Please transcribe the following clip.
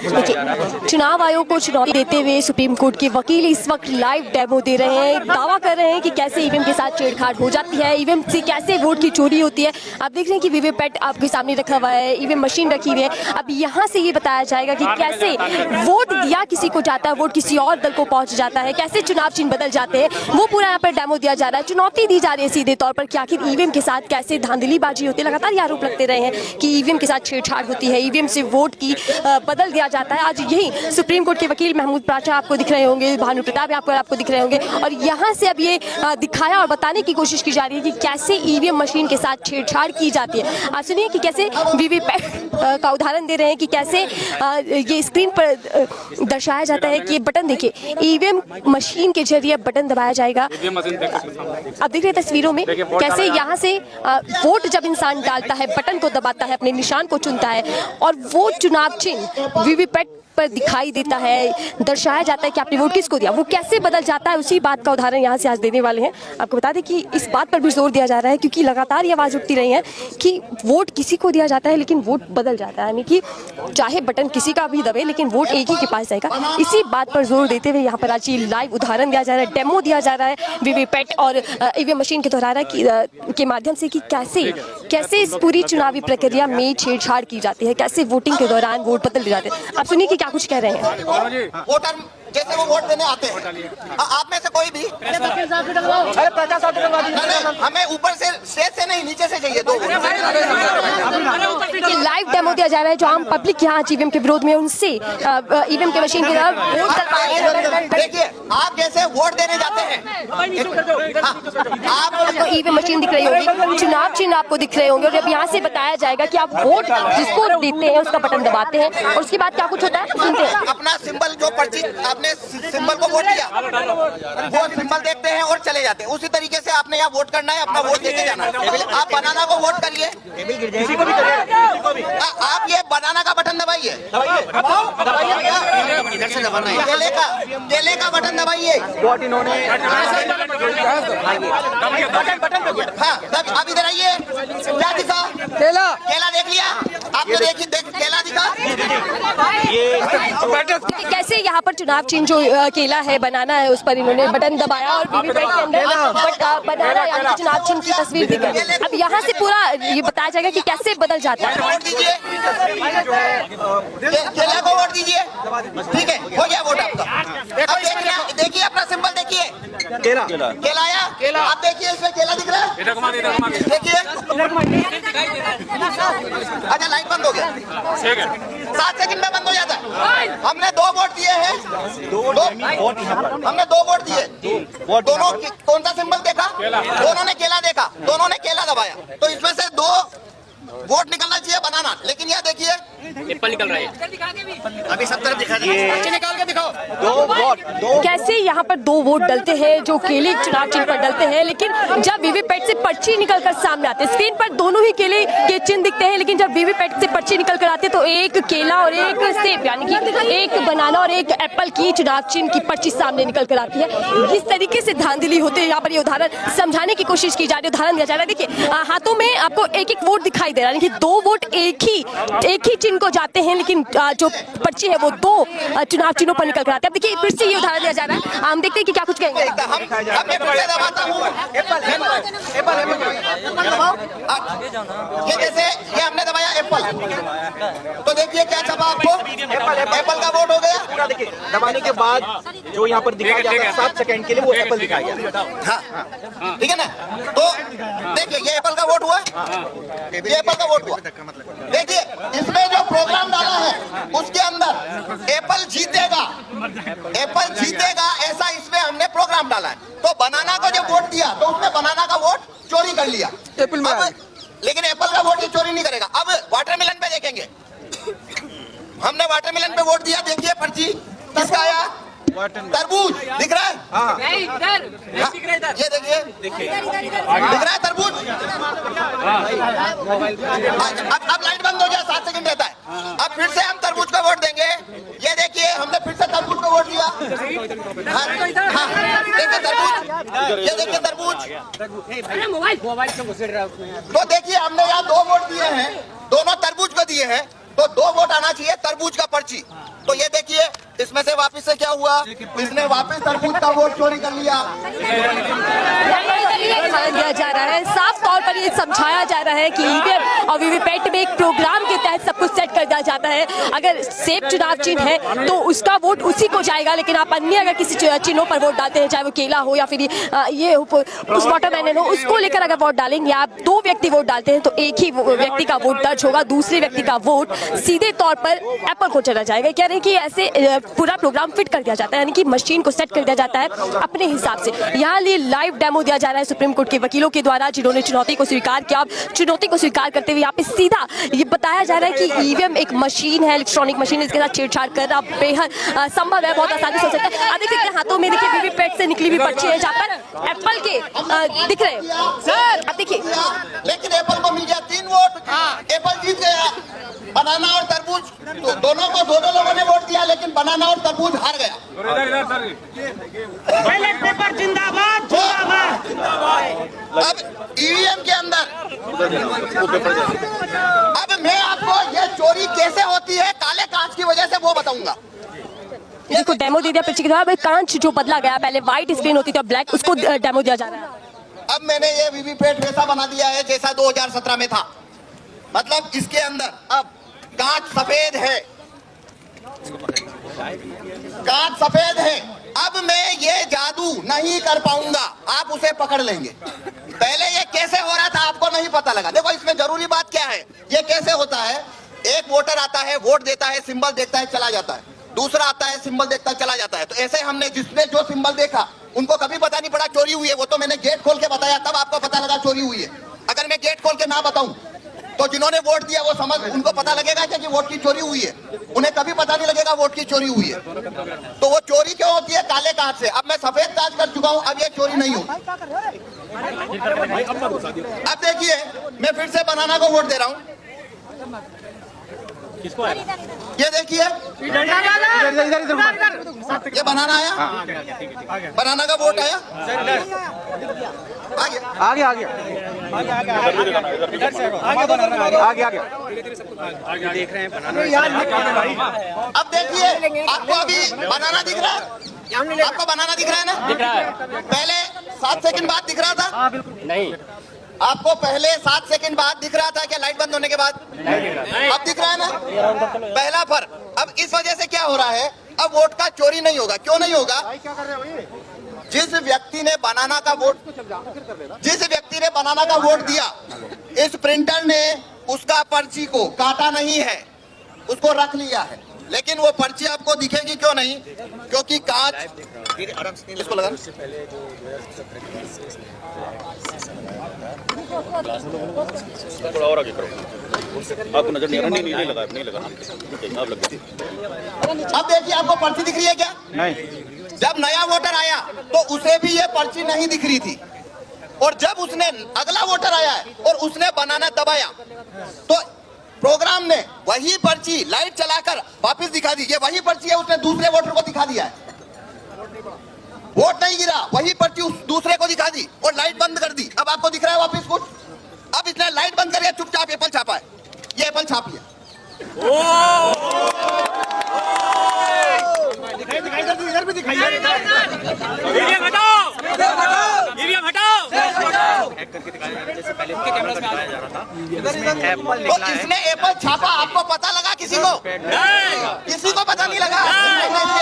देखिए, चुनाव आयोग को चुनौती देते हुए सुप्रीम कोर्ट के वकील इस वक्त लाइव डेमो दे रहे हैं, दावा कर रहे हैं कि कैसे ईवीएम के साथ छेड़छाड़ हो जाती है, ईवीएम से कैसे वोट की चोरी होती है। आप देख रहे हैं कि वीवीपैट आपके सामने रखा हुआ है, ईवीएम मशीन रखी हुई है। अब यहाँ से ये बताया जाएगा कि कैसे वोट दिया किसी को जाता है, वोट किसी और दल को पहुंच जाता है, कैसे चुनाव चिन्ह बदल जाते हैं, वो पूरा यहाँ पर डेमो दिया जा रहा है। चुनौती दी जा रही है सीधे तौर पर कि आखिर ईवीएम के साथ कैसे धांधलीबाजी होती है। लगातार ये आरोप लगते रहे हैं कि ईवीएम के साथ छेड़छाड़ होती है, ईवीएम से वोट की बदल दिया जाता है। आज यही सुप्रीम कोर्ट के वकील महमूद पाशा आपको दिख रहे होंगे, भानु प्रताप आपको दिख रहे होंगे, और यहाँ से अब ये दिखाया और बताने की कोशिश की जा रही है कि कैसे ईवीएम मशीन के साथ छेड़छाड़ की जाती है। आप सुनिए कि कैसे वीवीपैट का उदाहरण दे रहे हैं कि कैसे ये स्क्रीन पर दर्शाया जाता है कि ये बटन देखिए, ईवीएम मशीन के जरिए बटन दबाया जाएगा। आप देख रहे हैं तस्वीरों में कैसे यहाँ से वोट जब इंसान डालता है, बटन को दबाता है, अपने निशान को चुनता है और वो चुनाव चिन्ह वीवीपैट पर दिखाई देता है, दर्शाया जाता है कि आपने वोट किसको दिया। वो कैसे बदल जाता है, उसी बात का उदाहरण यहाँ से आज देने वाले हैं। आपको बता दें कि इस बात पर भी जोर दिया जा रहा है क्योंकि लगातार ये आवाज़ उठती रही है कि वोट किसी को दिया जाता है लेकिन वोट बदल जाता है, यानी कि चाहे बटन किसी का भी दबे लेकिन वोट एक ही के पास जाएगा। इसी बात पर जोर देते हुए यहाँ पर आज ये लाइव उदाहरण दिया जा रहा है, डेमो दिया जा रहा है वीवीपैट और ईवीएम मशीन के द्वारा के माध्यम से कि कैसे इस पूरी चुनावी प्रक्रिया में छेड़छाड़ की जाती है, कैसे वोटिंग के दौरान वोट बदल जाते हैं। आप सुनिए कि क्या कुछ कह रहे हैं। वोटर जैसे वो वोट देने आते हैं, आप में से कोई भी हमें ऊपर से स्टेज से नहीं नीचे से चाहिए दो। लाइव डेमो दिया जा रहा है जो आम पब्लिक यहाँ ईवीएम के विरोध में उनसे ईवीएम के मशीन के द्वारा देखिए, आप जैसे वोट देने जाते हैं, आपको ईवीएम मशीन दिख रही होगी, चुनाव चिन्ह आपको दिख रहे होंगे और जब यहाँ से बताया जाएगा कि आप वोट जिसको देते हैं उसका बटन दबाते हैं और उसके बाद क्या कुछ होता है सुनते हैं। अपना सिंबल जो पर्ची आपने सिंबल को वोट दिया, वो सिंबल देखते हैं और चले जाते हैं। उसी तरीके से आपने यहाँ वोट करना है, अपना वोट देके जाना है। आप बनाना को वोट करिए, आप ये बनाना का बटन दबाइए, केले का बटन दबाइए। हाँ, अब इधर आइए, क्या दिखा? केला देख लिया आपने? देखिए केला दिखा। कैसे यहाँ पर चुनाव चिन्ह जो केला है, बनाना है, उस पर इन्होंने बटन दबाया और वीवीपैट के अंदर बनाना यानी कि चुनाव चिन्ह की तस्वीर दिख रही है। अब यहाँ से पूरा ये बताया जाएगा कि कैसे बदल जाता है। वोट दीजिए, केला को वोट दीजिए, ठीक है, हो गया वोट आपका। अब देखिए अपना सिंबल देखिए, केला आया, आप देखिए इसमें केला दिख रहा है, देखिए। अच्छा लाइट बंद हो गया, 7 सेकंड में बंद हो जाता है। हमने 2 वोट दिए हैं, हमने 2 वोट दिए, दोनों कौन सा सिंबल देखा? दोनों ने केला देखा, दोनों ने केला दबाया, तो इसमें से 2 वोट निकलना चाहिए बनाना, लेकिन यह देखिए एप्पल निकल रहा है। अभी सब तरफ दिखा दीजिए, निकाल के दिखाओ। 2 वोट कैसे यहाँ पर 2 वोट डलते हैं जो केले चुनाव चिन्ह पर डलते हैं, लेकिन जब वीवीपैट से पर्ची निकल कर सामने आते हैं, स्क्रीन पर दोनों ही केले के चिन्ह दिखते हैं, लेकिन जब वीवीपैट से पर्ची निकल कर आते तो एक केला और एक सेब यानी कि एक बनाना और एक एप्पल की चुनाव चिन्ह की पर्ची सामने निकल कर आती है। किस तरीके से धांधली होती है यहाँ पर ये उदाहरण समझाने की कोशिश की जा रही है, उदाहरण दिया जा रहा है। देखिए हाथों में आपको एक वोट दिखाई दे रहा है, यानी कि 2 वोट एक ही चिन्ह को जाते हैं, लेकिन जो पर्ची है वो 2 चुनाव चिन्हों पर निकल कर आते हैं। अब देखिए फिर से ये उदाहरण दिया जा रहा है, हम देखते हैं कि क्या कुछ कहेंगे। ये जैसे ये हमने दबाया एप्पल, तो देखिए क्या छपा आपको, एप्पल का वोट हो गया। देखिए दबाने के बाद जो यहाँ पर दिखाया जाता है 7 सेकंड के लिए वो एप्पल दिखाया गया। हाँ ठीक है ना, तो देखिए ये एप्पल का वोट हुआ, ये एप्पल का वोट हुआ। देखिए इसमें जो प्रोग्राम डाला है उसके अंदर एप्पल जीतेगा ऐसा इसमें हमने प्रोग्राम डाला है। तो बनाना को जब वोट दिया तो उसने बनाना का वोट चोरी कर लिया, लेकिन एप्पल का वोट ये चोरी नहीं करेगा। अब वाटरमेलन पे देखेंगे, हमने वाटरमेलन पे वोट दिया, देखिए पर्ची किसका आया? तरबूज दिख रहा है, ये देखिए दिख रहा है तरबूज। अब लाइट बंद हो जाए, 7 सेकंड रहता है। अब फिर से हम तरबूज का वोट देंगे, ये देखिए हमने फिर से तरबूज को वोट दिया। देखिए तरबूज, ये देखिए तरबूज। तो देखिए हमने यहाँ 2 वोट दिए हैं, दोनों तरबूज को दिए हैं। तो 2 वोट आना चाहिए तरबूज का पर्ची। तो ये देखिए इसमें से वापस से क्या हुआ, इसने वापस तरबूज का वोट चोरी कर लिया। दिया जा रहा है, साफ तौर पर ये समझाया जा रहा है कि ईवीएम और वीवीपैट में एक प्रोग्राम के तहत सब कुछ सेट कर दिया जाता है। अगर सेफ चुनाव चिन्ह है तो उसका वोट उसी को जाएगा, लेकिन आप अन्य अगर किसी चिन्हों पर वोट डालते हैं, चाहे वो केला हो या फिर ये उस वाटरमेलन हो, उसको लेकर अगर वोट डालेंगे आप, 2 व्यक्ति वोट डालते हैं तो एक ही व्यक्ति का वोट दर्ज होगा, दूसरे व्यक्ति का वोट सीधे तौर पर एप्पल को चला जाएगा। कह रहे हैं कि ऐसे पूरा प्रोग्राम फिट कर दिया जाता है, यानी कि मशीन को सेट कर दिया जाता है अपने हिसाब से। यहाँ लिए लाइव डेमो दिया जा रहा है सुप्रीम कोर्ट के वकीलों के द्वारा, जिन्होंने चुनौती को स्वीकार किया। चुनौती को स्वीकार करते हुए यहाँ पे सीधा ये बताया जा रहा है कि ईवीएम एक मशीन है, इलेक्ट्रॉनिक मशीन, इसके साथ छेड़छाड़ करना बेहद संभव है, बहुत आसानी से हो सकता है। आप देख सकते हैं हाथों में देखिए वीवीपैट से निकली हुई पर्ची है, जहाँ पर एप्पल के दिख रहे हैं सर, आप देखिए। लेकिन एप्पल को मिल गया 3 वोट, एप्पल जीत गया। बनाना और तरबूज तो दोनों को 2 लोगों ने वोट दिया, लेकिन बनाना और तरबूज हार गया। पेपर जिंदाबाद जिंदाबाद। अब ईवीएम के अंदर अब मैं आपको ये चोरी कैसे होती है काले कांच की वजह से वो बताऊंगा। इसको डेमो दे दिया पर्ची के द्वारा, कांच जो बदला गया, पहले व्हाइट स्क्रीन होती थी, ब्लैक, उसको डेमो दिया जा रहा है। अब मैंने ये वीवीपैट वैसा बना दिया है जैसा 2017 में था, मतलब इसके अंदर अब कांच सफेद है, कांच सफेद है। अब मैं ये जादू नहीं कर पाऊंगा, आप उसे पकड़ लेंगे। पहले ये कैसे हो रहा था आपको नहीं पता लगा। देखो इसमें जरूरी बात क्या है, ये कैसे होता है, एक वोटर आता है, वोट देता है, सिंबल देखता है, चला जाता है, दूसरा आता है, सिंबल देखता है, चला जाता है। तो ऐसे हमने जिसने जो सिंबल देखा उनको कभी पता नहीं पड़ा चोरी हुई है, वो तो मैंने गेट खोल के बताया तब आपको पता लगा चोरी हुई है। अगर मैं गेट खोल के ना बताऊं तो जिन्होंने वोट दिया वो समझ, उनको पता लगेगा कि वोट की चोरी हुई है, उन्हें कभी पता नहीं लगेगा वोट की चोरी हुई है। तो वो चोरी क्यों होती है, काले कांच से। अब मैं सफेद कांच कर चुका हूं, अब ये चोरी नहीं होगी। अब देखिए मैं फिर से बनाना को वोट दे रहा हूं, ये देखिए ये बनाना आया, बनाना का वोट आया, आगे आगे देख रहे हैं बनाना। अब देखिए आपको अभी बनाना दिख रहा है, आपको बनाना दिख रहा है ना, दिख रहा है। पहले 7 सेकंड बाद दिख रहा था, नहीं आपको पहले 7 सेकंड बाद दिख रहा था क्या, लाइट बंद होने के बाद? अब दिख रहा है ना, पहला फर्क। अब इस वजह से क्या हो रहा है, अब वोट का चोरी नहीं होगा। क्यों नहीं होगा, जिस व्यक्ति ने बनाना का वोट दिया, इस प्रिंटर ने उसका पर्ची को काटा नहीं है, उसको रख लिया है, लेकिन वो पर्ची आपको दिखेगी क्यों नहीं, क्योंकि कांच इसको लगा। थोड़ा और आगे करो, आपको नजर नहीं आ रहा? नहीं लगा, नहीं लगा, आप लग गई। अब देखिए आपको पर्ची दिख रही है क्या? नहीं। जब नया वोटर आया तो उसे भी ये पर्ची नहीं दिख रही थी, और जब उसने अगला वोटर आया है और उसने बनाना दबाया तो प्रोग्राम ने वही पर्ची लाइट चलाकर वापस दिखा दी। ये वही पर्ची है, उसने दूसरे वोटर को दिखा दिया है, वोट नहीं गिरा, वही पर्ची उस दूसरे को दिखा दी और लाइट बंद कर दी। अब आपको दिख रहा है वापस कुछ? अब इसने लाइट बंद करके चुपचाप एप्पल छापा है, ये एप्पल छापी है। इधर भी दिखाइए। ईवीएम हटाओ, ईवीएम हटाओ। तो इसने एप्पल छापा, आपको पता लगा किसी को? किसी को